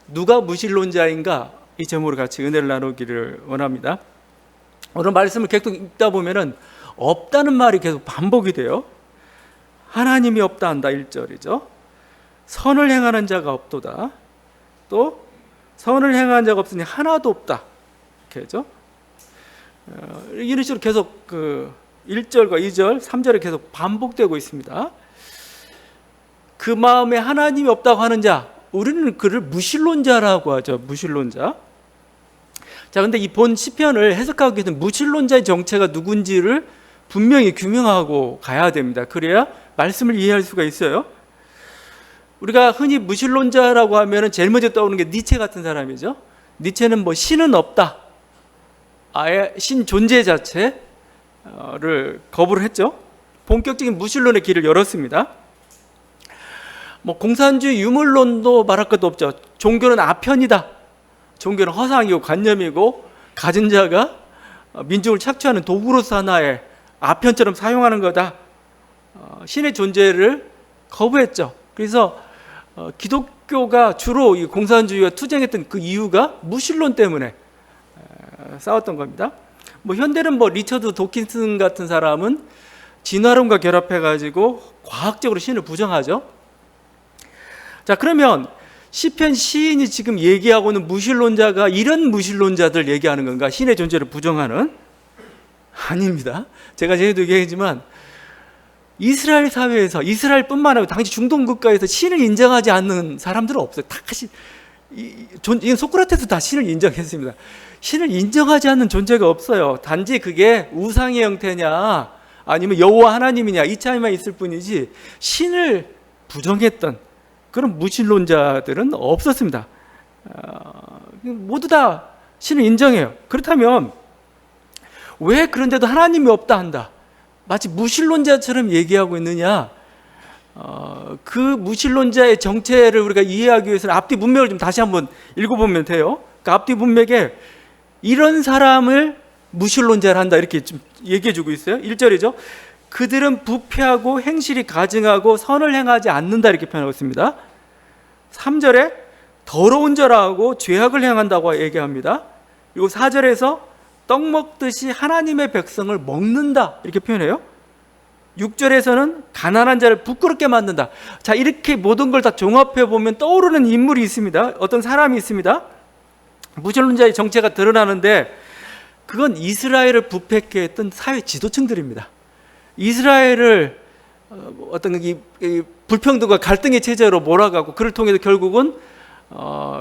누가 무신론자인가? 이 제목으로 같이 은혜를 나누기를 원합니다. 오늘 말씀을 계속 읽다 보면은 없다는 말이 계속 반복이 돼요. 하나님이 없다 한다 1절이죠. 선을 행하는 자가 없도다. 또 선을 행하는 자가 없으니 하나도 없다. 이렇게죠. 이런 식으로 계속 1절과 2절, 3절에 계속 반복되고 있습니다. 그 마음에 하나님이 없다고 하는 자, 우리는 그를 무신론자라고 하죠. 무신론자. 자, 근데 이 본 시편을 해석하기 위해서는 무신론자의 정체가 누군지를 분명히 규명하고 가야 됩니다. 그래야 말씀을 이해할 수가 있어요. 우리가 흔히 무신론자라고 하면 제일 먼저 떠오르는 게 니체 같은 사람이죠. 니체는 신은 없다. 아예 신 존재 자체를 거부를 했죠. 본격적인 무신론의 길을 열었습니다. 공산주의 유물론도 말할 것도 없죠. 종교는 아편이다. 종교는 허상이고 관념이고 가진 자가 민족을 착취하는 도구로서 하나의 아편처럼 사용하는 거다. 신의 존재를 거부했죠. 그래서 기독교가 주로 이 공산주의와 투쟁했던 그 이유가 무신론 때문에 싸웠던 겁니다. 현대는 리처드 도킨슨 같은 사람은 진화론과 결합해가지고 과학적으로 신을 부정하죠. 자, 그러면 시편 시인이 지금 얘기하고 있는 무신론자가 이런 무신론자들 얘기하는 건가? 신의 존재를 부정하는? 아닙니다. 제가 전에도 얘기했지만 이스라엘 사회에서, 이스라엘뿐만 아니라 당시 중동 국가에서 신을 인정하지 않는 사람들은 없어요. 다 소크라테스도 다 신을 인정했습니다. 신을 인정하지 않는 존재가 없어요. 단지 그게 우상의 형태냐 아니면 여호와 하나님이냐 이 차이만 있을 뿐이지 신을 부정했던 그런 무신론자들은 없었습니다. 모두 다 신을 인정해요. 그렇다면 왜 그런데도 하나님이 없다 한다? 마치 무신론자처럼 얘기하고 있느냐? 그 무신론자의 정체를 우리가 이해하기 위해서는 앞뒤 문맥을 좀 다시 한번 읽어보면 돼요. 그 앞뒤 문맥에 이런 사람을 무신론자를 한다 이렇게 좀 얘기해주고 있어요. 1절이죠. 그들은 부패하고 행실이 가증하고 선을 행하지 않는다 이렇게 표현하고 있습니다. 3절에 더러운 자라고 죄악을 행한다고 얘기합니다. 그리고 4절에서 떡 먹듯이 하나님의 백성을 먹는다 이렇게 표현해요. 6절에서는 가난한 자를 부끄럽게 만든다. 자, 이렇게 모든 걸 다 종합해 보면 떠오르는 인물이 있습니다. 어떤 사람이 있습니다. 무신론자의 정체가 드러나는데 그건 이스라엘을 부패케 했던 사회 지도층들입니다. 이스라엘을 어떤 이 불평등과 갈등의 체제로 몰아가고 그를 통해서 결국은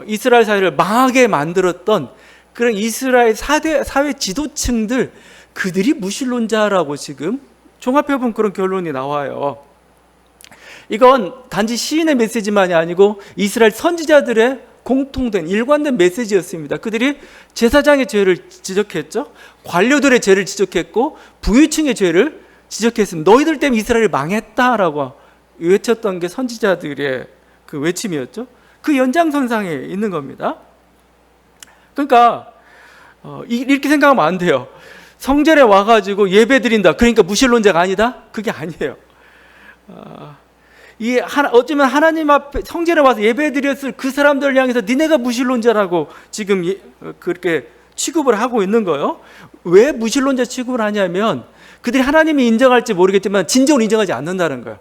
이스라엘 사회를 망하게 만들었던 그런 이스라엘 사회 지도층들, 그들이 무신론자라고 지금 종합해보면 그런 결론이 나와요. 이건 단지 시인의 메시지만이 아니고 이스라엘 선지자들의 공통된 일관된 메시지였습니다. 그들이 제사장의 죄를 지적했죠. 관료들의 죄를 지적했고 부유층의 죄를 지적했습니다. 너희들 때문에 이스라엘이 망했다라고 외쳤던 게 선지자들의 그 외침이었죠. 그 연장선상에 있는 겁니다. 그러니까 이렇게 생각하면 안 돼요. 성전에 와가지고 예배 드린다. 그러니까 무신론자가 아니다? 그게 아니에요. 어쩌면 하나님 앞에 성전에 와서 예배 드렸을 그 사람들을 향해서 니네가 무신론자라고 지금 그렇게 취급을 하고 있는 거예요. 왜 무신론자 취급을 하냐면 그들이 하나님이 인정할지 모르겠지만 진정으로 인정하지 않는다는 거예요.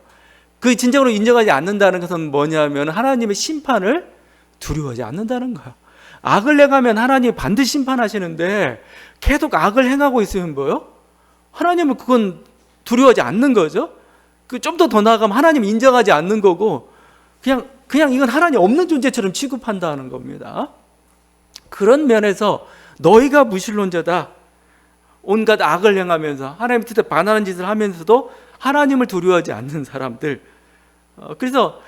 그 진정으로 인정하지 않는다는 것은 뭐냐면 하나님의 심판을 두려워하지 않는다는 거예요. 악을 행하면 하나님이 반드시 심판하시는데 계속 악을 행하고 있으면 뭐요? 하나님은 그건 두려워하지 않는 거죠. 좀 더 나아가면 하나님 인정하지 않는 거고 그냥 이건 하나님 없는 존재처럼 취급한다는 겁니다. 그런 면에서 너희가 무신론자다. 온갖 악을 행하면서 하나님 뜻에 반하는 짓을 하면서도 하나님을 두려워하지 않는 사람들. 그래서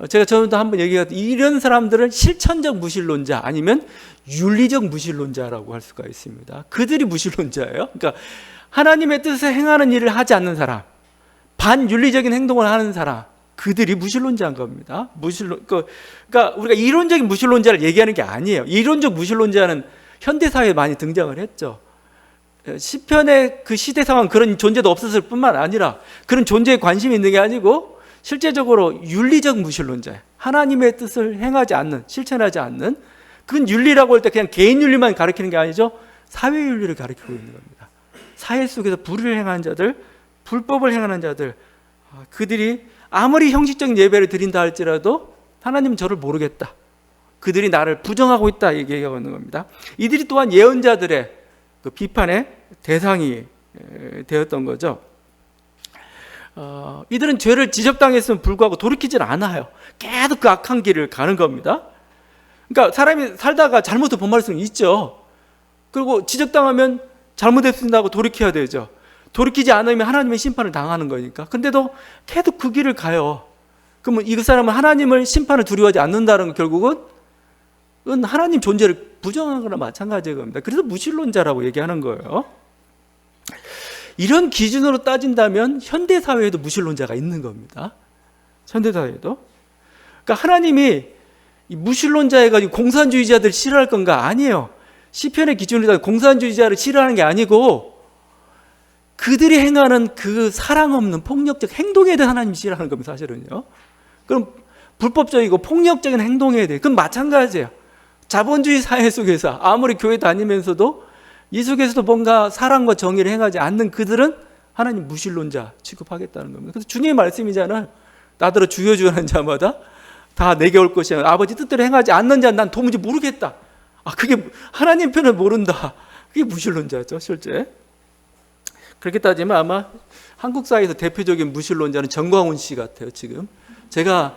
제가 전에도 한번 얘기했던 이런 사람들은 실천적 무신론자 아니면 윤리적 무신론자라고 할 수가 있습니다. 그들이 무신론자예요. 그러니까 하나님의 뜻에 행하는 일을 하지 않는 사람, 반윤리적인 행동을 하는 사람, 그들이 무신론자인 겁니다. 그러니까 우리가 이론적인 무신론자를 얘기하는 게 아니에요. 이론적 무신론자는 현대사회에 많이 등장을 했죠. 시편의 그 시대 상황 그런 존재도 없었을 뿐만 아니라 그런 존재에 관심이 있는 게 아니고 실제적으로 윤리적 무신론자예요. 하나님의 뜻을 행하지 않는, 실천하지 않는, 그건 윤리라고 할 때 그냥 개인 윤리만 가리키는 게 아니죠. 사회 윤리를 가리키고 있는 겁니다. 사회 속에서 불의를 행하는 자들, 불법을 행하는 자들, 그들이 아무리 형식적인 예배를 드린다 할지라도 하나님은 저를 모르겠다, 그들이 나를 부정하고 있다 얘기하고 있는 겁니다. 이들이 또한 예언자들의 그 비판의 대상이 되었던 거죠. 이들은 죄를 지적당했으면 불구하고 돌이키질 않아요. 계속 그 악한 길을 가는 겁니다. 그러니까 사람이 살다가 잘못을 범할 수는 있죠. 그리고 지적당하면 잘못했습니다 하고 돌이켜야 되죠. 돌이키지 않으면 하나님의 심판을 당하는 거니까. 근데도 계속 그 길을 가요. 그러면 이 사람은 하나님을 심판을 두려워하지 않는다는 건 결국은 하나님 존재를 부정하는 거나 마찬가지일 겁니다. 그래서 무신론자라고 얘기하는 거예요. 이런 기준으로 따진다면 현대사회에도 무신론자가 있는 겁니다. 현대사회에도. 그러니까 하나님이 무신론자 해가지고 공산주의자들 싫어할 건가? 아니에요. 시편의 기준으로 공산주의자를 싫어하는 게 아니고 그들이 행하는 그 사랑 없는 폭력적 행동에 대해 하나님이 싫어하는 겁니다. 사실은요. 그럼 불법적이고 폭력적인 행동에 대해, 그건 마찬가지예요. 자본주의 사회 속에서 아무리 교회 다니면서도 이 속에서도 뭔가 사랑과 정의를 행하지 않는 그들은 하나님 무신론자 취급하겠다는 겁니다. 그래서 주님의 말씀이잖아요. 나더러 주여 주여 하는 자마다 다 내게 올 것이야. 아버지 뜻대로 행하지 않는 자는 난 도무지 모르겠다. 그게 하나님 편을 모른다. 그게 무신론자죠, 실제. 그렇게 따지면 아마 한국 사회에서 대표적인 무신론자는 정광훈 씨 같아요, 지금. 제가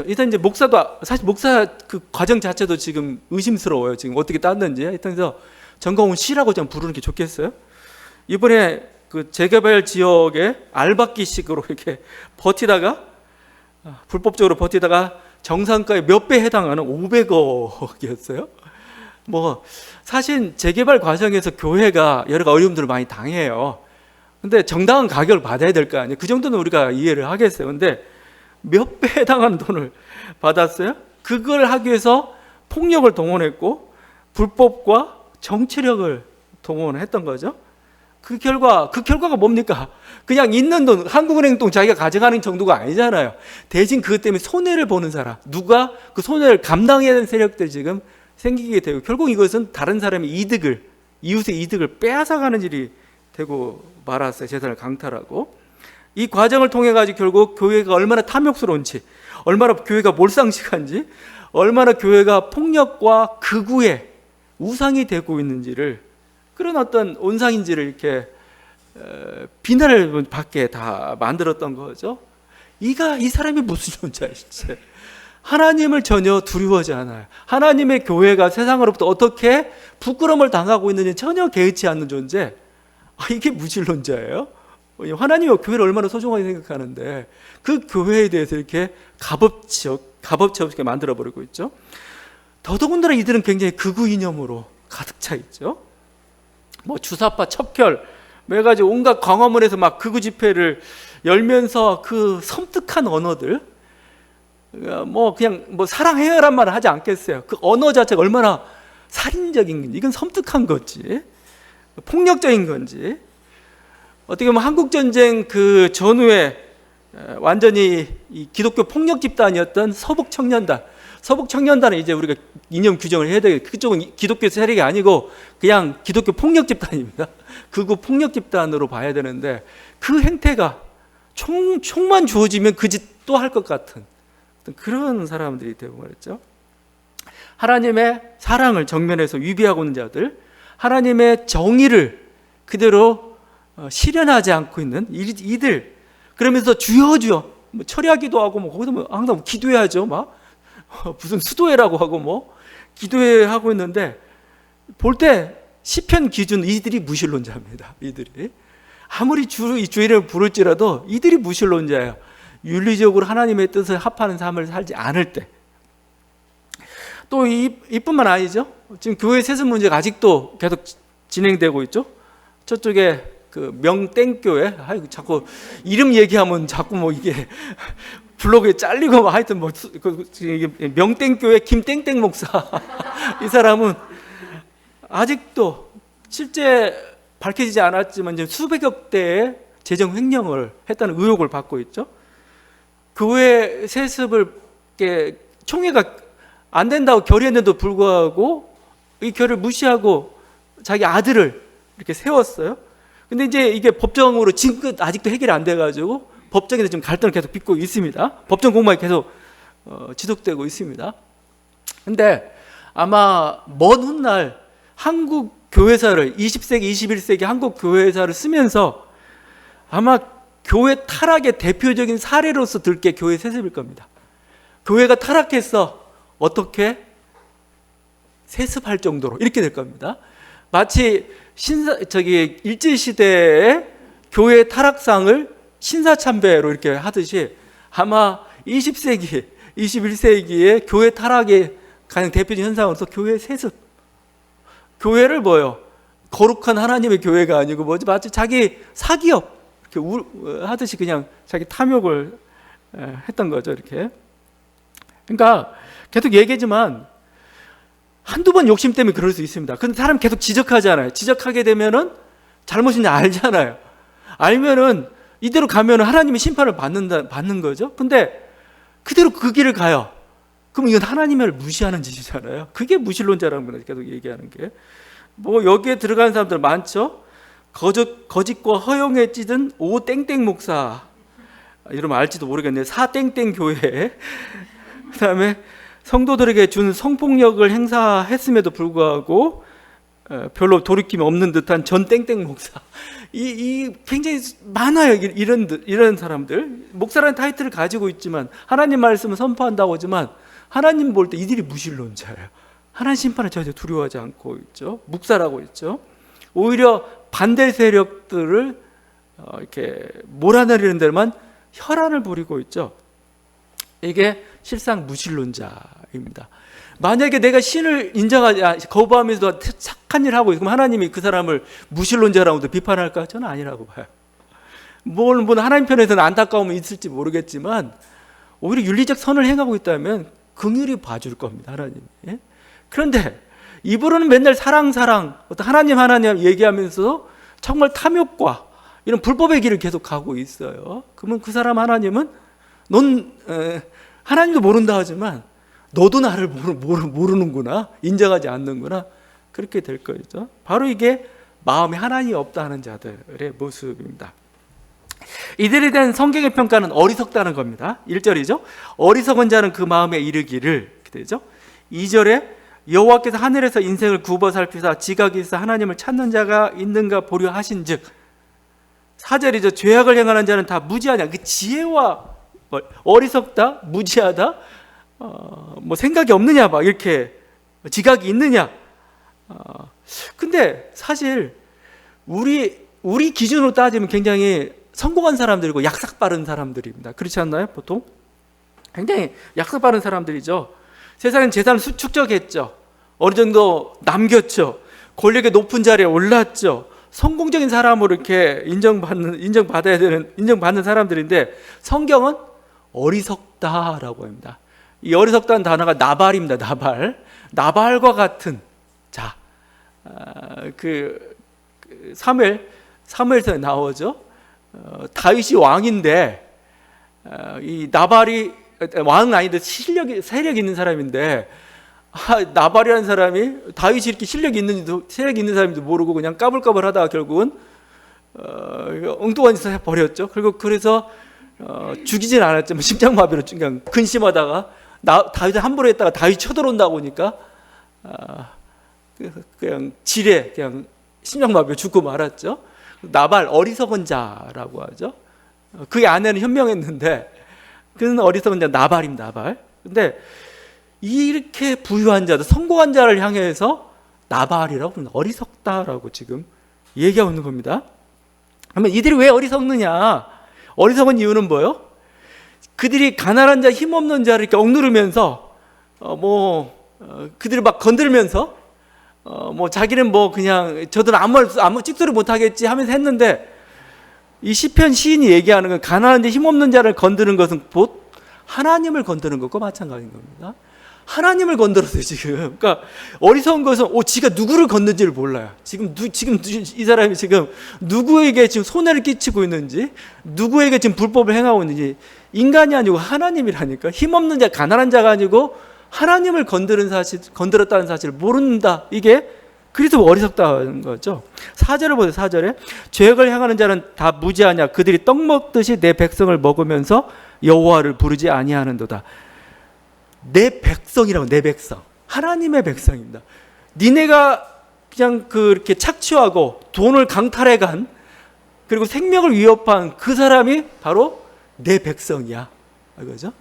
일단 이제 목사도, 사실 목사 그 과정 자체도 지금 의심스러워요. 지금 어떻게 땄는지. 하여튼 그래서 정광훈 씨라고 좀 부르는 게 좋겠어요. 이번에 그 재개발 지역에 알박기식으로 이렇게 버티다가, 불법적으로 버티다가 정상가의 몇 배 해당하는 500억이었어요. 사실 재개발 과정에서 교회가 여러 어려움들을 많이 당해요. 근데 정당한 가격을 받아야 될 거 아니에요. 그 정도는 우리가 이해를 하겠어요. 근데 몇 배 해당하는 돈을 받았어요. 그걸 하기 위해서 폭력을 동원했고 불법과 정치력을 동원했던 거죠. 그 결과가 뭡니까? 그냥 있는 돈, 한국은행 돈 자기가 가져가는 정도가 아니잖아요. 대신 그것 때문에 손해를 보는 사람, 누가 그 손해를 감당해야 되는 세력들이 지금 생기게 되고, 결국 이것은 다른 사람의 이득을, 이웃의 이득을 빼앗아가는 일이 되고 말았어요. 재산을 강탈하고. 이 과정을 통해 가지고 결국 교회가 얼마나 탐욕스러운지, 얼마나 교회가 몰상식한지, 얼마나 교회가 폭력과 극우의 우상이 되고 있는지를, 그런 어떤 온상인지를 이렇게 비난을 받게 다 만들었던 거죠. 이 사람이 무슨 존재야, 실제. 하나님을 전혀 두려워하지 않아요. 하나님의 교회가 세상으로부터 어떻게 부끄러움을 당하고 있는지 전혀 개의치 않는 존재. 이게 무신론자예요. 하나님이 교회를 얼마나 소중하게 생각하는데 그 교회에 대해서 이렇게 값없이 없게 만들어버리고 있죠. 더더군다나 이들은 굉장히 극우 이념으로 가득 차 있죠. 주사파 첩결 해가지고 온갖 광화문에서 막 극우 집회를 열면서 그 섬뜩한 언어들, 그냥 사랑해요란 말을 하지 않겠어요. 그 언어 자체가 얼마나 살인적인 건지, 이건 섬뜩한 건지 폭력적인 건지, 어떻게 보면 한국전쟁 그 전후에 완전히 이 기독교 폭력 집단이었던 서북청년단은 이제 우리가 이념 규정을 해야 되겠죠. 그쪽은 기독교 세력이 아니고 그냥 기독교 폭력 집단입니다. 극우 폭력 집단으로 봐야 되는데, 그 행태가 총만 주어지면 그 짓 또 할 것 같은 그런 사람들이 되고 말했죠. 하나님의 사랑을 정면에서 위배하고 있는 자들, 하나님의 정의를 그대로 실현하지 않고 있는 이들, 그러면서 주여 주여 철야기도 하고 거기서 항상 기도해야죠. 무슨 수도회라고 하고 기도회 하고 있는데, 볼 때 시편 기준 이들이 무신론자입니다. 이들이 아무리 주의를 부를지라도 이들이 무신론자예요. 윤리적으로 하나님의 뜻을 합하는 삶을 살지 않을 때. 또 이뿐만 아니죠. 지금 교회 세습 문제가 아직도 계속 진행되고 있죠. 저쪽에 그 명땡교회, 자꾸 이름 얘기하면 자꾸 이게 블로그에 잘리고 하여튼 명땡교회 김땡땡 목사 이 사람은 아직도 실제 밝혀지지 않았지만 이제 수백억 대의 재정 횡령을 했다는 의혹을 받고 있죠. 교회 세습을 이렇게 총회가 안 된다고 결의했는데도 불구하고 이 결의를 무시하고 자기 아들을 이렇게 세웠어요. 근데 이제 이게 법정으로 지금 아직도 해결이 안 돼가지고 법정에서 지금 갈등을 계속 빚고 있습니다. 법정 공방이 계속 지속되고 있습니다. 근데 아마 먼 훗날 한국 교회사를 20세기, 21세기 한국 교회사를 쓰면서 아마 교회 타락의 대표적인 사례로서 들 게 교회 세습일 겁니다. 교회가 타락해서 어떻게 세습할 정도로 이렇게 될 겁니다. 마치 일제시대에 교회의 타락상을 신사참배로 이렇게 하듯이 아마 20세기, 21세기의 교회 타락의 가장 대표적인 현상으로서 교회 세습. 교회를 뭐요? 거룩한 하나님의 교회가 아니고 뭐지? 마치 자기 사기업 이렇게 하듯이 그냥 자기 탐욕을 했던 거죠, 이렇게. 그러니까 계속 얘기지만 한두 번 욕심 때문에 그럴 수 있습니다. 근데 사람 계속 지적하잖아요. 지적하게 되면은 잘못인지 알잖아요. 알면은 이대로 가면은 하나님의 심판을 받는 거죠. 근데 그대로 그 길을 가요. 그럼 이건 하나님을 무시하는 짓이잖아요. 그게 무신론자라는 거예요. 계속 얘기하는 게. 뭐 여기에 들어가는 사람들 많죠. 거짓과 허용에 찌든 오 땡땡 목사, 이러면 알지도 모르겠네요. 사 땡땡 교회. 그다음에 성도들에게 준 성폭력을 행사했음에도 불구하고 별로 돌이킴이 없는 듯한 전 땡땡 목사. 이 굉장히 많아요. 이런 사람들. 목사라는 타이틀을 가지고 있지만 하나님 말씀을 선포한다고 하지만 하나님 볼 때 이들이 무신론자예요. 하나님 심판을 전혀 두려워하지 않고 있죠. 묵살하고 있죠. 오히려 반대 세력들을 이렇게 몰아내리는 데만 혈안을 부리고 있죠. 이게 실상 무신론자입니다. 만약에 내가 신을 거부하면서 착한 일을 하고 있으면 하나님이 그 사람을 무신론자라고도 비판할까? 저는 아니라고 봐요. 물론 하나님 편에서는 안타까움이 있을지 모르겠지만 오히려 윤리적 선을 행하고 있다면 긍휼히 봐줄 겁니다, 하나님이. 그런데 입으로는 맨날 사랑 어떤 하나님 얘기하면서 정말 탐욕과 이런 불법의 길을 계속 가고 있어요. 그러면 그 사람 하나님은 하나님도 모른다 하지만 너도 나를 모르는구나, 인정하지 않는구나, 그렇게 될 거죠. 바로 이게 마음에 하나님이 없다 하는 자들의 모습입니다. 이들에 대한 성경의 평가는 어리석다는 겁니다. 1절이죠. 어리석은 자는 그 마음에 이르기를, 이렇게 되죠. 2절에 여호와께서 하늘에서 인생을 굽어 살피사 지각이 있어 하나님을 찾는 자가 있는가 보려 하신즉. 4절이죠. 죄악을 행하는 자는 다 무지하냐. 그 지혜와 어리석다, 무지하다, 뭐 생각이 없느냐, 막 이렇게 지각이 있느냐. 근데 사실 우리 기준으로 따지면 굉장히 성공한 사람들이고 약삭 빠른 사람들입니다. 그렇지 않나요? 보통 굉장히 약삭 빠른 사람들이죠. 세상엔 재산을 축적했죠. 어느 정도 남겼죠. 권력의 높은 자리에 올랐죠. 성공적인 사람으로 이렇게 인정받는 사람들인데 성경은 어리석다라고 합니다. 이 어리석다는 단어가 나발입니다. 나발과 같은 자. 사무엘서에 나오죠. 다윗이 왕인데 이 나발이 왕은 아닌데 세력이 있는 사람인데 나발이라는 사람이 다윗이 이렇게 세력이 있는 사람인지도 모르고 그냥 까불까불 하다가 결국은 엉뚱한 짓을 해버렸죠. 그래서 죽이진 않았지만 심장마비로 그냥 근심하다가 다윗을 함부로 했다가 다윗이 쳐들어온다고 하니까 그냥 그냥 심장마비로 죽고 말았죠. 나발, 어리석은 자라고 하죠. 그의 아내는 현명했는데 그는 어리석은 자, 나발입니다. 나발. 근데 이렇게 부유한 자들, 성공한 자를 향해서 나발이라고 부릅니다. 어리석다라고 지금 얘기하고 있는 겁니다. 그러면 이들이 왜 어리석느냐? 어리석은 이유는 뭐예요? 그들이 가난한 자, 힘없는 자를 이렇게 억누르면서 그들을 막 건들면서 자기는 그냥 저들은 아무 찍소리 못하겠지 하면서 했는데 이 시편 시인이 얘기하는 건 가난한 자, 힘없는 자를 건드는 것은 곧 하나님을 건드는 것과 마찬가지인 겁니다. 하나님을 건드렸어요, 지금. 그러니까 어리석은 것은 지가 누구를 건든지를 몰라요. 지금 이 사람이 지금 누구에게 지금 손해를 끼치고 있는지, 누구에게 지금 불법을 행하고 있는지, 인간이 아니고 하나님이라니까. 힘없는 자, 가난한 자가 아니고 하나님을 건드렸다는 사실을 모른다. 이게 그래서 어리석다는 거죠. 4절을 보세요. 4절에 죄악을 행하는 자는 다 무지하냐. 그들이 떡 먹듯이 내 백성을 먹으면서 여호와를 부르지 아니하는도다. 내 백성이라고. 내 백성, 하나님의 백성입니다. 니네가 그냥 그렇게 착취하고 돈을 강탈해간, 그리고 생명을 위협한 그 사람이 바로 내 백성이야. 그죠?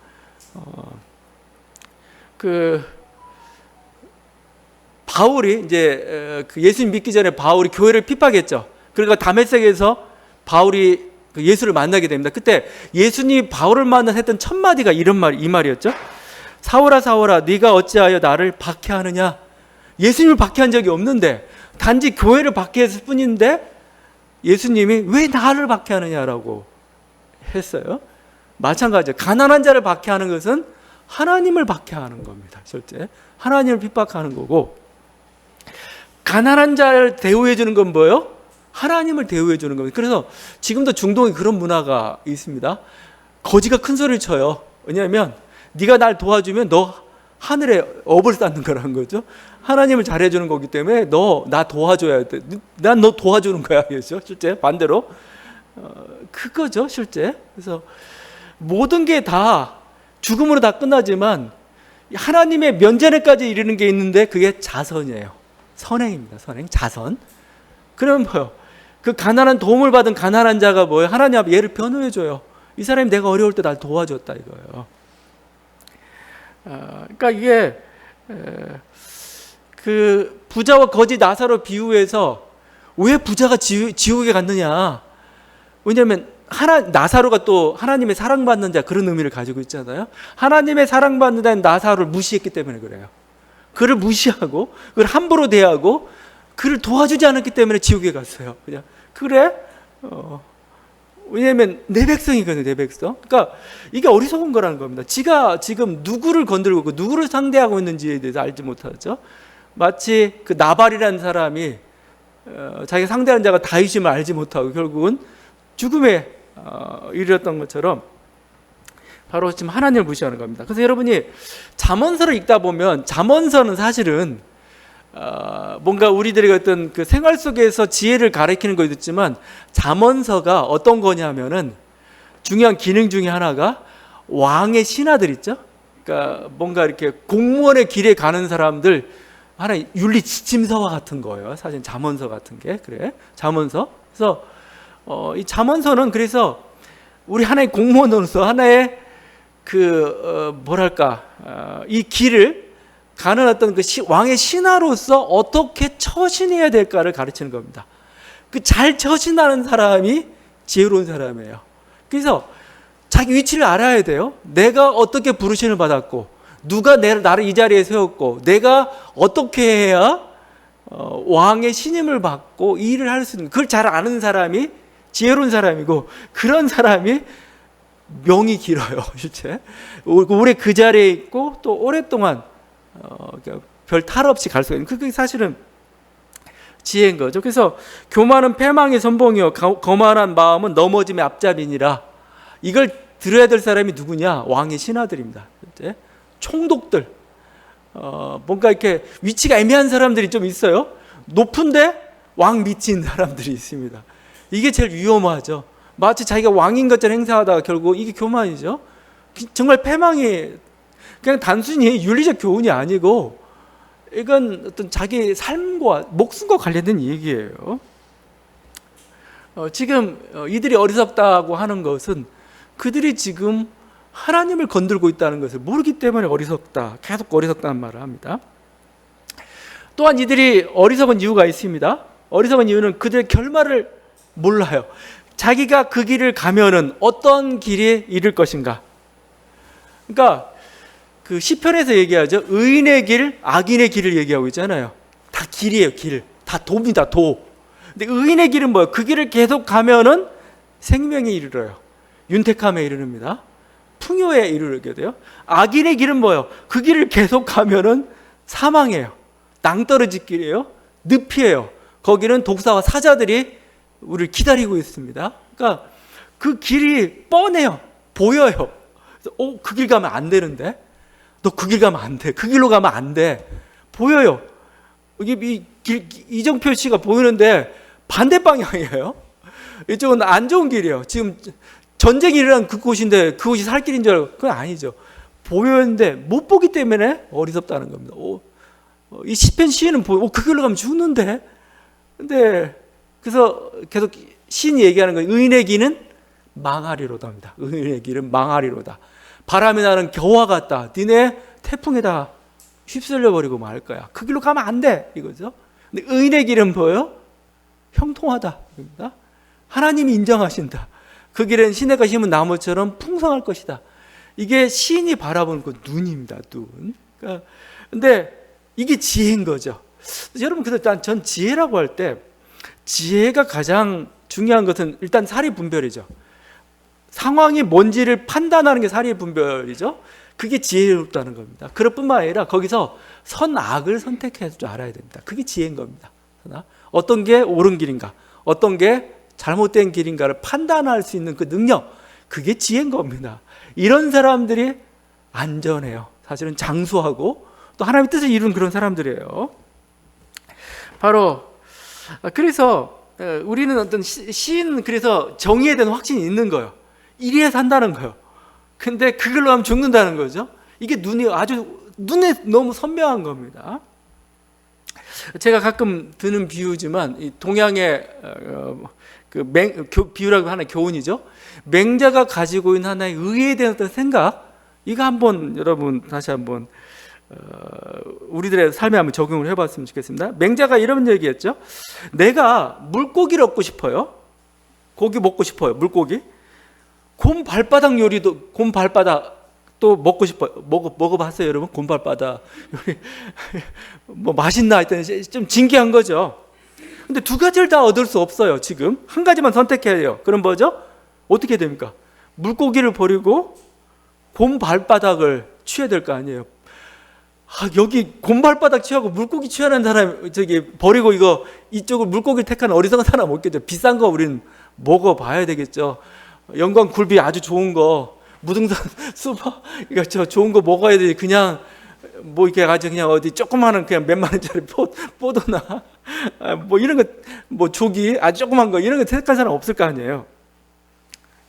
바울이 이제 예수님 믿기 전에 바울이 교회를 핍박했죠. 그러니까 다메섹에서 바울이 예수를 만나게 됩니다. 그때 예수님이 바울을 만나 했던 첫 마디가 이 말이었죠. 사울아 사울아 네가 어찌하여 나를 박해하느냐. 예수님을 박해한 적이 없는데, 단지 교회를 박해했을 뿐인데 예수님이 왜 나를 박해하느냐라고 했어요. 마찬가지죠. 가난한 자를 박해하는 것은 하나님을 박해하는 겁니다. 실제 하나님을 핍박하는 거고, 가난한 자를 대우해 주는 건 뭐예요? 하나님을 대우해 주는 겁니다. 그래서 지금도 중동에 그런 문화가 있습니다. 거지가 큰 소리를 쳐요. 왜냐하면 네가 날 도와주면 너 하늘에 업을 쌓는 거라는 거죠. 하나님을 잘해 주는 거기 때문에 너 나 도와줘야 돼. 난 너 도와주는 거야. 그렇죠? 실제 반대로 그거죠. 실제. 그래서 모든 게 다 죽음으로 다 끝나지만 하나님의 면전에까지 이르는 게 있는데 그게 자선이에요. 선행입니다. 선행, 자선. 그러면 뭐요? 그 가난한 도움을 받은 가난한 자가 뭐예요? 하나님 앞에 얘를 변호해 줘요. 이 사람이 내가 어려울 때 날 도와줬다 이거예요. 그러니까 이게 그 부자와 거지 나사로 비유해서 왜 부자가 지옥에 갔느냐? 왜냐하면 나사로가 또 하나님의 사랑받는 자, 그런 의미를 가지고 있잖아요. 하나님의 사랑받는 자는 나사로를 무시했기 때문에 그래요. 그를 무시하고 그를 함부로 대하고 그를 도와주지 않았기 때문에 지옥에 갔어요. 그냥 그래? 왜냐하면 내 백성이거든요. 내 백성. 그러니까 이게 어리석은 거라는 겁니다. 지가 지금 누구를 건드리고 있고 누구를 상대하고 있는지에 대해서 알지 못하죠. 마치 그 나발이라는 사람이 자기가 상대하는 자가 다윗임을 알지 못하고 결국은 죽음에 이르렀던 것처럼 바로 지금 하나님을 무시하는 겁니다. 그래서 여러분이 잠언서를 읽다 보면, 잠언서는 사실은 뭔가 우리들의 어떤 그 생활 속에서 지혜를 가리키는 것도 있지만, 잠언서가 어떤 거냐면은 중요한 기능 중에 하나가 왕의 신하들 있죠. 그러니까 뭔가 이렇게 공무원의 길에 가는 사람들 하나의 윤리 지침서와 같은 거예요. 사실 잠언서 같은 게 그래. 잠언서. 그래서 이 잠언서는 그래서 우리 하나의 공무원으로서 하나의 이 길을 가는 어떤 그 왕의 신하로서 어떻게 처신해야 될까를 가르치는 겁니다. 그 잘 처신하는 사람이 지혜로운 사람이에요. 그래서 자기 위치를 알아야 돼요. 내가 어떻게 부르심을 받았고, 누가 나를 이 자리에 세웠고, 내가 어떻게 해야 왕의 신임을 받고 이 일을 할 수 있는, 그걸 잘 아는 사람이 지혜로운 사람이고, 그런 사람이 명이 길어요. 실제 오래 그 자리에 있고 또 오랫동안 별 탈 없이 갈 수가 있는, 그게 사실은 지혜인 거죠. 그래서 교만은 패망의 선봉이요 거만한 마음은 넘어짐의 앞잡이니라. 이걸 들어야 될 사람이 누구냐? 왕의 신하들입니다. 실제 총독들, 뭔가 이렇게 위치가 애매한 사람들이 좀 있어요. 높은데 왕 밑에 있는 사람들이 있습니다. 이게 제일 위험하죠. 마치 자기가 왕인 것처럼 행사하다가 결국 이게 교만이죠. 정말 패망이 그냥 단순히 윤리적 교훈이 아니고 이건 어떤 자기 삶과 목숨과 관련된 얘기예요. 지금 이들이 어리석다고 하는 것은 그들이 지금 하나님을 건들고 있다는 것을 모르기 때문에 어리석다, 계속 어리석다는 말을 합니다. 또한 이들이 어리석은 이유가 있습니다. 어리석은 이유는 그들의 결말을 몰라요. 자기가 그 길을 가면은 어떤 길에 이를 것인가. 그러니까 그 시편에서 얘기하죠. 의인의 길, 악인의 길을 얘기하고 있잖아요. 다 길이에요, 길. 다 도입니다, 도. 근데 의인의 길은 뭐예요? 그 길을 계속 가면은 생명에 이르러요. 윤택함에 이르릅니다. 풍요에 이르게 돼요. 악인의 길은 뭐예요? 그 길을 계속 가면은 사망이에요. 낭떠러지 길이에요. 늪이에요. 거기는 독사와 사자들이 우리를 기다리고 있습니다. 그러니까 그 길이 뻔해요. 보여요. 그 길 가면 안 되는데? 너 그 길 가면 안 돼. 그 길로 가면 안 돼. 보여요. 여기 이정표 씨가 보이는데 반대 방향이에요. 이쪽은 안 좋은 길이에요. 지금 전쟁이 일어난 그곳인데 그곳이 살 길인 줄 알고, 그건 아니죠. 보였는데 못 보기 때문에 어리석다는 겁니다. 이 시편 시인은 그 길로 가면 죽는데? 근데 그래서 계속 시인이 얘기하는 거예요. 의인의 길은 망하리로다 합니다. 의인의 길은 망하리로다. 바람이 나는 겨와 같다. 니네 태풍에다 휩쓸려 버리고 말 거야. 그 길로 가면 안 돼. 이거죠. 근데 의인의 길은 뭐예요? 형통하다. 입니다. 하나님이 인정하신다. 그 길은 시내가 심은 나무처럼 풍성할 것이다. 이게 시인이 바라보는 그 눈입니다. 눈. 그러니까 근데 이게 지혜인 거죠. 여러분, 그래서 전 지혜라고 할 때 지혜가 가장 중요한 것은 일단 사리 분별이죠. 상황이 뭔지를 판단하는 게 사리 분별이죠. 그게 지혜롭다는 겁니다. 그럴 뿐만 아니라 거기서 선악을 선택할 줄 알아야 됩니다. 그게 지혜인 겁니다. 어떤 게 옳은 길인가, 어떤 게 잘못된 길인가를 판단할 수 있는 그 능력, 그게 지혜인 겁니다. 이런 사람들이 안전해요. 사실은 장수하고 또 하나님의 뜻을 이루는 그런 사람들이에요. 바로 그래서 우리는 어떤 시인, 그래서 정의에 대한 확신이 있는 거예요. 이리에 산다는 거예요. 근데 그걸로 하면 죽는다는 거죠. 이게 눈에 너무 선명한 겁니다. 제가 가끔 드는 비유지만 이 동양의 비유라고 하는 교훈이죠. 맹자가 가지고 있는 하나의 의에 대한 어떤 생각, 이거 한번 여러분 다시 한번 우리들의 삶에 한번 적용을 해봤으면 좋겠습니다. 맹자가 이런 얘기했죠. 내가 물고기를 얻고 싶어요. 고기 먹고 싶어요. 물고기. 곰 발바닥 요리도, 곰 발바닥 또 먹고 싶어요. 먹어봤어요, 여러분? 곰 발바닥 요리 뭐 맛있나 했더니 좀 진기한 거죠. 근데 두 가지를 다 얻을 수 없어요. 지금 한 가지만 선택해야 돼요. 그럼 뭐죠? 어떻게 됩니까? 물고기를 버리고 곰 발바닥을 취해야 될 거 아니에요. 여기 곰 발바닥 취하고 물고기 취하는 사람 버리고 이쪽을 물고기를 택하는 어리석은 사람 없겠죠. 비싼 거 우리는 먹어봐야 되겠죠. 영광 굴비 아주 좋은 거, 무등산 수박 이거 좋은 거 먹어야 되지. 그냥 뭐 이렇게 가지고 그냥 어디 조그마한 그냥 몇만 원짜리 포도나 뭐 이런 거, 뭐 조기 아주 조그만 거 이런 거 택한 사람 없을 거 아니에요.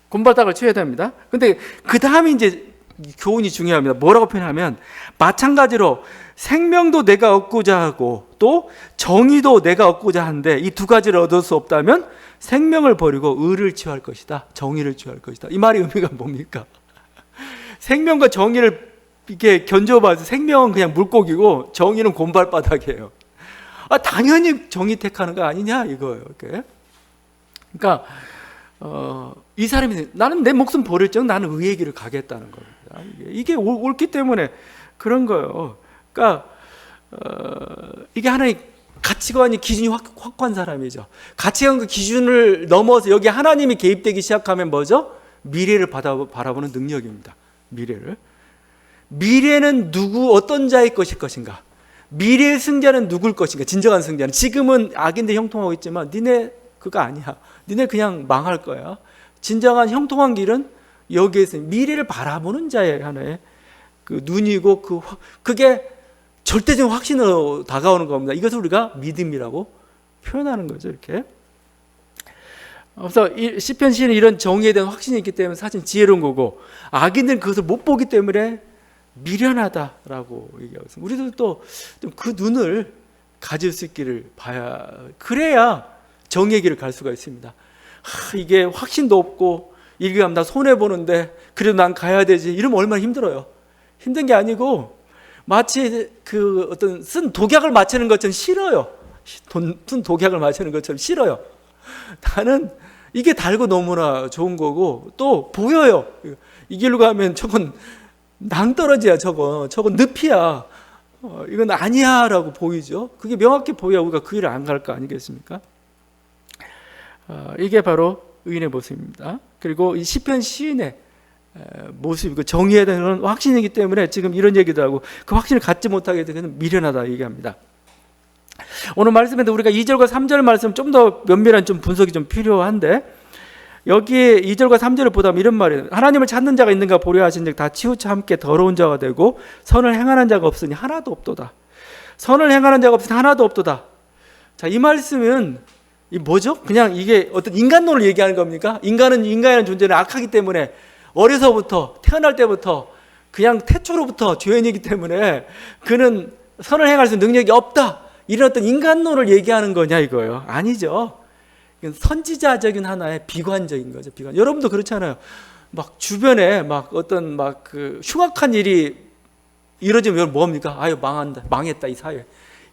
곰발닭을 취해야 됩니다. 근데 그 다음에 이제 교훈이 중요합니다. 뭐라고 표현하면 마찬가지로 생명도 내가 얻고자 하고 또 정의도 내가 얻고자 하는데 이 두 가지를 얻을 수 없다면 생명을 버리고 의를 취할 것이다. 정의를 취할 것이다. 이 말의 의미가 뭡니까? 생명과 정의를 이렇게 견줘봐서 생명은 그냥 물고기고 정의는 곰발바닥이에요. 당연히 정의 택하는 거 아니냐 이거예요. 이렇게. 그러니까 이 사람이 나는 내 목숨 버릴 적 나는 의의 길을 가겠다는 겁니다. 이게 옳기 때문에 그런 거예요. 그러니까 이게 하나의 가치관이 기준이 확고한 사람이죠. 가치관과 기준을 넘어서 여기 하나님이 개입되기 시작하면 뭐죠? 미래를 바라보는 능력입니다. 미래는 어떤 자의 것일 것인가? 미래의 승자는 누굴 것인가? 진정한 승자는. 지금은 악인데 형통하고 있지만 니네 그거 아니야. 니네 그냥 망할 거야. 진정한 형통한 길은 여기에 있어요. 미래를 바라보는 자의 하나의 그 눈이고 그게 절대적인 확신으로 다가오는 겁니다. 이것을 우리가 믿음이라고 표현하는 거죠. 이렇게. 그래서 시편 시인은 이런 정의에 대한 확신이 있기 때문에 사실 지혜로운 거고, 악인들은 그것을 못 보기 때문에 미련하다라고 얘기하고 있습니다. 우리들도 좀 그 눈을 가질 수 있기를 봐야, 그래야 정의의 길을 갈 수가 있습니다. 이게 확신도 없고 이렇게 하면 나 손해보는데 그래도 난 가야 되지, 이러면 얼마나 힘들어요. 힘든 게 아니고 마치 그 어떤 쓴 독약을 맞추는 것처럼 싫어요. 쓴 독약을 맞추는 것처럼 싫어요. 나는 이게 달고 너무나 좋은 거고, 또 보여요. 이 길로 가면 저건 낭떠러지야. 저건 늪이야. 이건 아니야 라고 보이죠. 그게 명확히 보여야 우리가 그 길을 안 갈 거 아니겠습니까? 이게 바로 의인의 모습입니다. 그리고 이 시편 시인의 모습, 그 정의에 대한 확신이기 때문에 지금 이런 얘기도 하고 그 확신을 갖지 못하게 되면 미련하다 얘기합니다. 오늘 말씀에도 우리가 2절과 3절 말씀 좀 더 면밀한 좀 분석이 좀 필요한데, 여기 2절과 3절을 보다 보면 이런 말이에요. 하나님을 찾는 자가 있는가 보려 하신즉 다 치우쳐 함께 더러운 자가 되고 선을 행하는 자가 없으니 하나도 없도다. 선을 행하는 자가 없으니 하나도 없도다. 자, 이 말씀은 이 뭐죠? 그냥 이게 어떤 인간론을 얘기하는 겁니까? 인간의 존재는 악하기 때문에 어려서부터 태어날 때부터 그냥 태초로부터 죄인이기 때문에 그는 선을 행할 수 있는 능력이 없다. 이런 어떤 인간론을 얘기하는 거냐 이거예요. 아니죠. 선지자적인 하나의 비관적인 거죠. 비관. 여러분도 그렇잖아요. 막 주변에 막 어떤 막 그 흉악한 일이 이루어지면 뭡니까? 아유 망한다, 망했다 이 사회.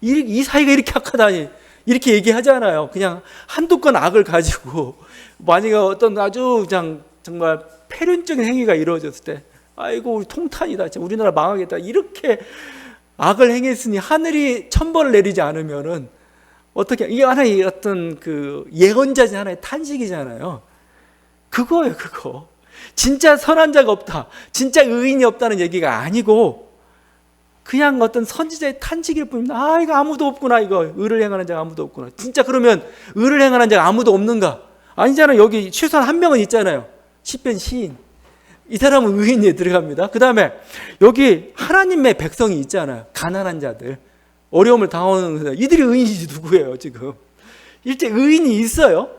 이 사회가 이렇게 악하다니 이렇게 얘기하잖아요. 그냥 한두 건 악을 가지고 만약에 어떤 아주 그냥 정말 폐륜적인 행위가 이루어졌을 때, 아이고 우리 통탄이다, 우리나라 망하겠다 이렇게 악을 행했으니 하늘이 천벌을 내리지 않으면은 어떻게, 이게 하나의 어떤 그 예언자지 하나의 탄식이잖아요. 그거예요, 그거. 진짜 선한 자가 없다, 진짜 의인이 없다는 얘기가 아니고 그냥 어떤 선지자의 탄식일 뿐입니다. 아, 이거 아무도 없구나, 이거 의를 행하는 자가 아무도 없구나. 진짜 그러면 의를 행하는 자가 아무도 없는가? 아니잖아요. 여기 최소한 한 명은 있잖아요. 시편 시인. 이 사람은 의인에 들어갑니다. 그 다음에 여기 하나님의 백성이 있잖아요. 가난한 자들, 어려움을 당하는 사람, 이들이 의인이지 누구예요 지금? 일제 의인이 있어요.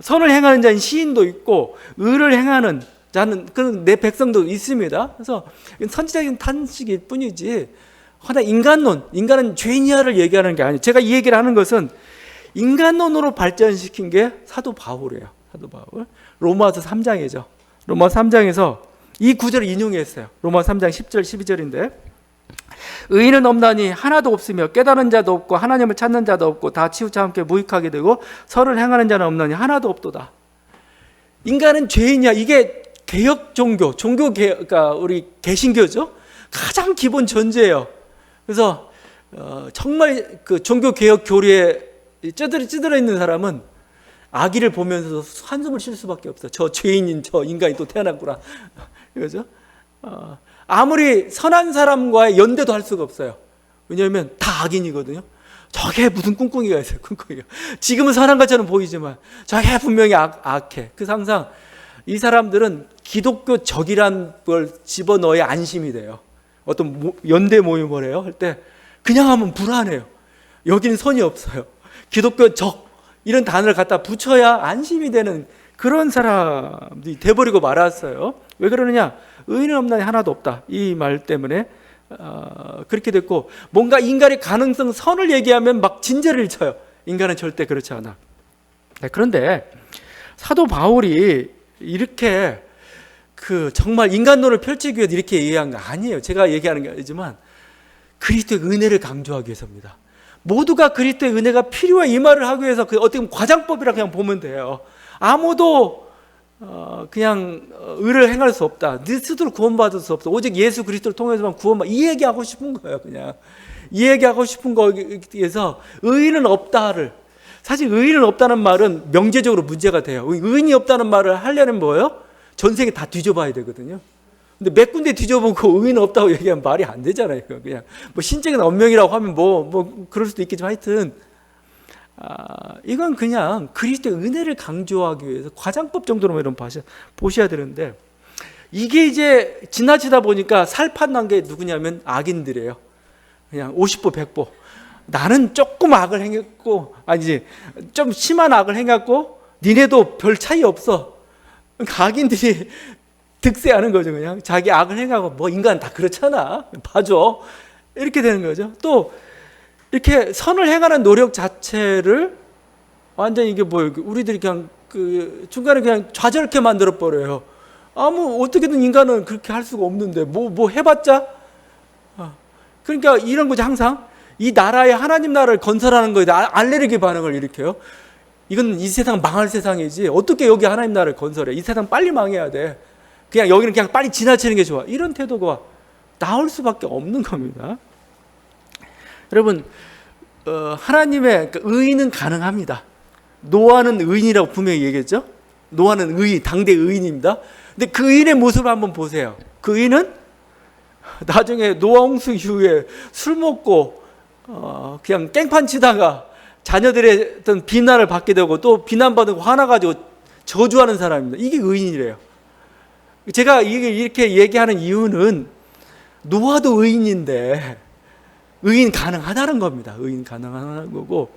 선을 행하는 자인 시인도 있고 의를 행하는 자는 그런 내 백성도 있습니다. 그래서 선지자적인 탄식일 뿐이지 하나 인간론, 인간은 죄인이야를 얘기하는 게 아니에요. 제가 이 얘기를 하는 것은 인간론으로 발전시킨 게 사도 바울이에요. 사도 바울. 로마서 3장이죠. 로마서 3장에서 이 구절을 인용했어요. 로마서 3장 10절 12절인데, 의인은 없나니 하나도 없으며 깨달은 자도 없고 하나님을 찾는 자도 없고 다 치우쳐 함께 무익하게 되고 선을 행하는 자는 없나니 하나도 없도다. 인간은 죄인이야. 이게 개혁 종교, 그러니까 우리 개신교죠. 가장 기본 전제예요. 그래서 정말 그 종교 개혁 교리에 찌들어 있는 사람은 아기를 보면서 한숨을 쉴 수밖에 없어요. 저 죄인인 저 인간이 또 태어났구나. 이거죠. 아무리 선한 사람과의 연대도 할 수가 없어요. 왜냐하면 다 악인이거든요. 저게 무슨 꿍꿍이가 있어요. 꿍꿍이가. 지금은 선한 것처럼 보이지만 저게 분명히 악해. 그래서 항상 이 사람들은 기독교 적이란 걸 집어넣어야 안심이 돼요. 어떤 연대 모임을 해요. 할 때 그냥 하면 불안해요. 여기는 선이 없어요. 기독교 적 이런 단어를 갖다 붙여야 안심이 되는 그런 사람이 돼버리고 말았어요. 왜 그러느냐? 의인은 없나니 하나도 없다. 이 말 때문에 그렇게 됐고, 뭔가 인간의 가능성 선을 얘기하면 막 진저리를 쳐요. 인간은 절대 그렇지 않아. 그런데 사도 바울이 이렇게 그 정말 인간론을 펼치기 위해서 이렇게 얘기한 거 아니에요. 제가 얘기하는 게 아니지만 그리스도의 은혜를 강조하기 위해서입니다. 모두가 그리스도의 은혜가 필요해 이 말을 하기 위해서 그 어떻게 보면 과장법이라 그냥 보면 돼요. 아무도 그냥 의를 행할 수 없다. 네 스스로 구원받을 수 없어. 오직 예수 그리스도를 통해서만 구원받. 이 얘기하고 싶은 거예요. 그냥 이 얘기하고 싶은 거에 의해서 의인은 없다를, 사실 의인은 없다는 말은 명제적으로 문제가 돼요. 의인이 없다는 말을 하려면 뭐예요? 전생에 다 뒤져봐야 되거든요. 근데 몇 군데 뒤져보고 의인 없다고 얘기하면 말이 안 되잖아요. 그냥 뭐 신적인 언명이라고 하면 뭐 그럴 수도 있겠지만 하여튼 이건 그냥 그리스도의 은혜를 강조하기 위해서 과장법 정도로만 보셔야 되는데, 이게 이제 지나치다 보니까 살판난 게 누구냐면 악인들이에요. 그냥 50보 100보. 나는 조금 악을 행했고, 아니지 좀 심한 악을 행했고 니네도 별 차이 없어. 악인들이 득세하는 거죠. 그냥 자기 악을 행하고 뭐 인간 다 그렇잖아, 봐줘, 이렇게 되는 거죠. 또 이렇게 선을 행하는 노력 자체를 완전히 이게 뭐 우리들이 그냥 그 중간에 그냥 좌절케 만들어 버려요. 어떻게든 인간은 그렇게 할 수가 없는데 뭐 해봤자. 그러니까 이런 거죠. 항상 이 나라의 하나님 나라를 건설하는 거에 알레르기 반응을 일으켜요. 이건 이 세상 망할 세상이지 어떻게 여기 하나님 나라를 건설해. 이 세상 빨리 망해야 돼. 그냥 여기는 그냥 빨리 지나치는 게 좋아. 이런 태도가 나올 수밖에 없는 겁니다. 여러분, 하나님의 의인은 가능합니다. 노아는 의인이라고 분명히 얘기했죠. 노아는 의인, 당대 의인입니다. 근데 그 의인의 모습을 한번 보세요. 그 의인은 나중에 노아 홍수 이후에 술 먹고 그냥 깽판 치다가 자녀들의 어떤 비난을 받게 되고 또 비난받고 화나가지고 저주하는 사람입니다. 이게 의인이래요. 제가 이렇게 얘기하는 이유는 노아도 의인인데 의인 가능하다는 겁니다. 의인 가능하다는 거고,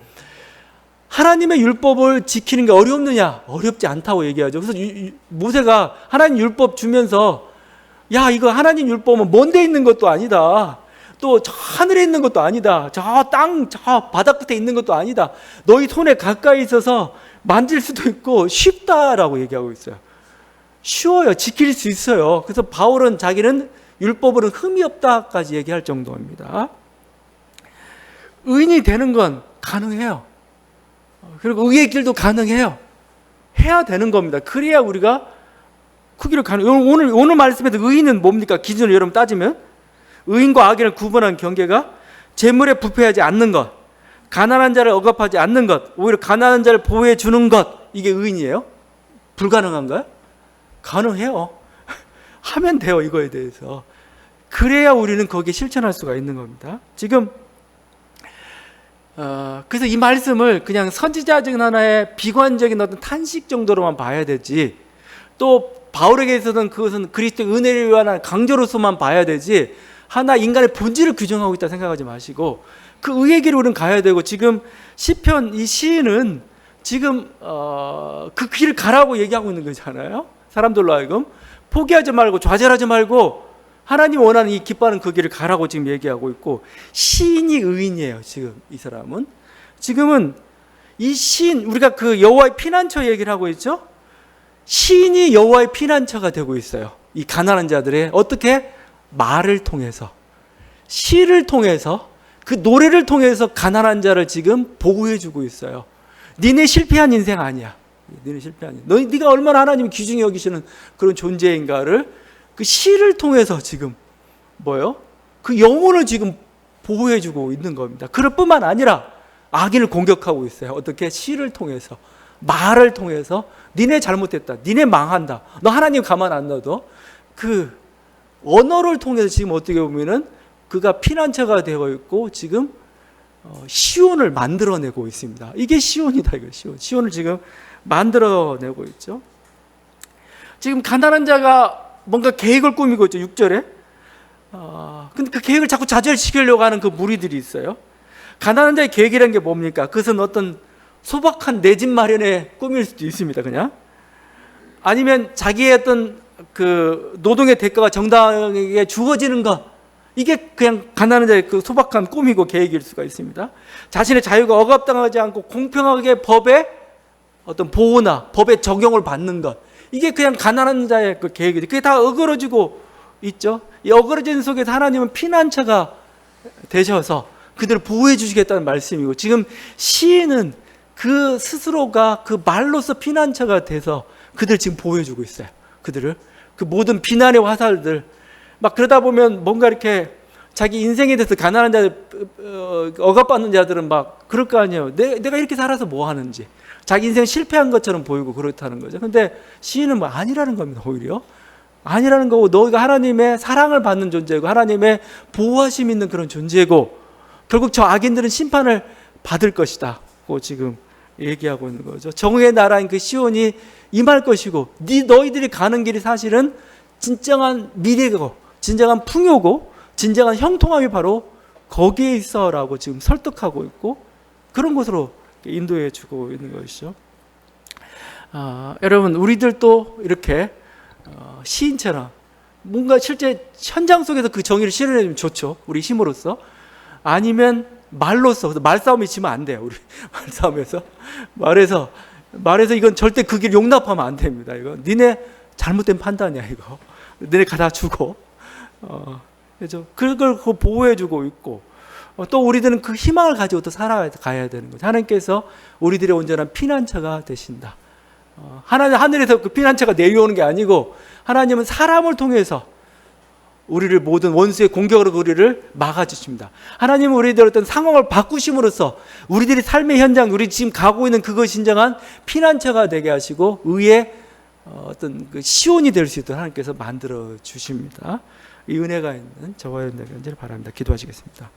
하나님의 율법을 지키는 게 어렵느냐? 어렵지 않다고 얘기하죠. 그래서 모세가 하나님 율법 주면서 야, 이거 하나님 율법은 먼 데 있는 것도 아니다. 또 저 하늘에 있는 것도 아니다. 저 바닥 끝에 있는 것도 아니다. 너희 손에 가까이 있어서 만질 수도 있고 쉽다라고 얘기하고 있어요. 쉬워요. 지킬 수 있어요. 그래서 바울은 자기는 율법으로는 흠이 없다까지 얘기할 정도입니다. 의인이 되는 건 가능해요. 그리고 의의 길도 가능해요. 해야 되는 겁니다. 그래야 우리가 그 길을 가는. 오늘 말씀에서 의인은 뭡니까? 기준을 여러분 따지면 의인과 악인을 구분하는 경계가 재물에 부패하지 않는 것, 가난한 자를 억압하지 않는 것, 오히려 가난한 자를 보호해 주는 것, 이게 의인이에요? 불가능한가요? 가능해요. 하면 돼요. 이거에 대해서. 그래야 우리는 거기에 실천할 수가 있는 겁니다. 지금 그래서 이 말씀을 그냥 선지자 중 하나의 비관적인 어떤 탄식 정도로만 봐야 되지, 또 바울에게 있어서는 그것은 그리스도의 은혜를 위한 강조로서만 봐야 되지, 하나 인간의 본질을 규정하고 있다 생각하지 마시고 그 의의 길을 우리는 가야 되고, 지금 시편 이 시인은 지금 그 길을 가라고 얘기하고 있는 거잖아요. 사람들로 하여금 포기하지 말고 좌절하지 말고 하나님 원하는 이 기뻐하는 그 길을 가라고 지금 얘기하고 있고, 시인이 의인이에요. 지금 이 사람은 지금은 이 시인, 우리가 그 여호와의 피난처 얘기를 하고 있죠. 시인이 여호와의 피난처가 되고 있어요. 이 가난한 자들의, 어떻게? 말을 통해서, 시를 통해서, 그 노래를 통해서 가난한 자를 지금 보호해주고 있어요. 니네 실패한 인생 아니야. 니네 실패한 인생. 네가 얼마나 하나님이 귀중히 여기시는 그런 존재인가를 그 시를 통해서 지금 뭐요? 그 영혼을 지금 보호해주고 있는 겁니다. 그럴 뿐만 아니라 악인을 공격하고 있어요. 어떻게? 시를 통해서, 말을 통해서. 니네 잘못했다. 니네 망한다. 너 하나님 가만 안 놔둬. 그 언어를 통해서 지금 어떻게 보면은 그가 피난처가 되어 있고 지금 시온을 만들어내고 있습니다. 이게 시온이다. 이거 시온을 지금 만들어내고 있죠. 지금 가난한 자가 뭔가 계획을 꾸미고 있죠. 6절에. 근데 그 계획을 자꾸 좌절시키려고 하는 그 무리들이 있어요. 가난한 자의 계획이라는 게 뭡니까? 그것은 어떤 소박한 내 집 마련의 꿈일 수도 있습니다. 그냥. 아니면 자기의 어떤 그 노동의 대가가 정당하게 주어지는 것, 이게 그냥 가난한 자의 그 소박한 꿈이고 계획일 수가 있습니다. 자신의 자유가 억압당하지 않고 공평하게 법의 어떤 보호나 법의 적용을 받는 것, 이게 그냥 가난한 자의 그 계획이죠. 그게 다 어그러지고 있죠. 이 어그러진 속에서 하나님은 피난처가 되셔서 그들을 보호해 주시겠다는 말씀이고, 지금 시인은 그 스스로가 그 말로서 피난처가 돼서 그들 지금 보호해 주고 있어요. 그들을 그 모든 비난의 화살들, 막 그러다 보면 뭔가 이렇게 자기 인생에 대해서 가난한 자들, 억압받는 자들은 막 그럴 거 아니에요. 내가 이렇게 살아서 뭐 하는지, 자기 인생 실패한 것처럼 보이고 그렇다는 거죠. 근데 시인은 뭐 아니라는 겁니다. 오히려 아니라는 거고, 너희가 하나님의 사랑을 받는 존재고 하나님의 보호하심 있는 그런 존재고, 결국 저 악인들은 심판을 받을 것이다 고 지금 얘기하고 있는 거죠. 정의의 나라인 그 시온이 임할 것이고, 너희들이 가는 길이 사실은 진정한 미래고 진정한 풍요고 진정한 형통함이 바로 거기에 있어라고 지금 설득하고 있고, 그런 곳으로 인도해 주고 있는 것이죠. 여러분, 우리들도 이렇게 시인처럼 뭔가 실제 현장 속에서 그 정의를 실현해주면 좋죠. 우리 힘으로써. 아니면 말로써, 말싸움이 지면 안 돼요. 우리 말에서 이건 절대 그 길 용납하면 안 됩니다. 이거 니네 잘못된 판단이야. 이거 니네 가다 주고, 그죠? 그걸 보호해주고 있고, 또 우리들은 그 희망을 가지고 또 살아가야 되는 거죠. 하나님께서 우리들의 온전한 피난처가 되신다. 하늘에서 그 피난처가 내려오는 게 아니고, 하나님은 사람을 통해서 우리를 모든 원수의 공격으로 우리를 막아주십니다. 하나님은 우리들의 어떤 상황을 바꾸심으로써 우리들의 삶의 현장, 우리 지금 가고 있는 그것이 진정한 피난처가 되게 하시고 의의 어떤 그 시온이 될 수 있도록 하나님께서 만들어 주십니다. 이 은혜가 있는 저와 여러분들 되기를 바랍니다. 기도하시겠습니다.